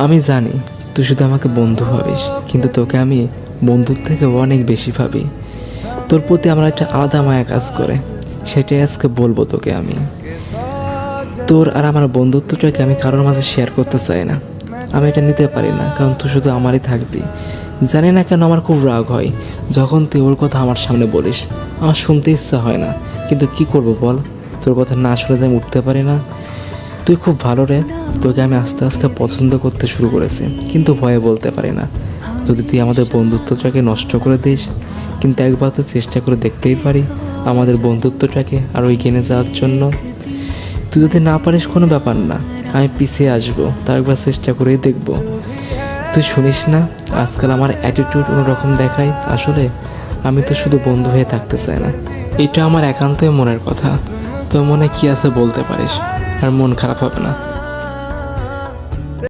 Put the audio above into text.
আমি জানি তুই শুধু আমাকে বন্ধু ভাবিস, কিন্তু তোকে আমি বন্ধুর থেকে অনেক বেশি ভাবি। তোর প্রতি আমার একটা আলাদা মায়া কাজ করে, সেটাই আজকে বলবো তোকে আমি। তোর আর আমার বন্ধুত্বটাকে আমি কারোর মাঝে শেয়ার করতে চাই না। আমি এটা নিতে পারি না, কারণ তুই শুধু আমারই থাকবি। জানি না কেন আমার খুব রাগ হয় যখন তুই ওর কথা আমার সামনে বলিস। আমার শুনতে ইচ্ছা হয় না, কিন্তু কি করব বল, তোর কথা না শুনে আমি উঠতে পারি না। তুই খুব ভালো রে, তোকে আমি আস্তে আস্তে পছন্দ করতে শুরু করেছি, কিন্তু ভয়ে বলতে পারি না। যদি তুই আমাদের বন্ধুত্বটাকে নষ্ট করে দিস, কিন্তু একবার তো চেষ্টা করে দেখতেই পারি আমাদের বন্ধুত্বটাকে আরও এগিয়ে নিয়ে যাওয়ার জন্য। তুই যদি না পারিস কোনো ব্যাপার না, আমি পিছিয়ে আসবো, তা একবার চেষ্টা করেই দেখব। তুই শুনিস না আজকাল আমার অ্যাটিটিউড অন্যরকম দেখায়। আসলে আমি তো শুধু বন্ধু হয়ে থাকতে চাই না, এটা আমার একান্তই মনের কথা। তোর মনে কি আছে বলতে পারিস, আর মন খারাপ হবে না।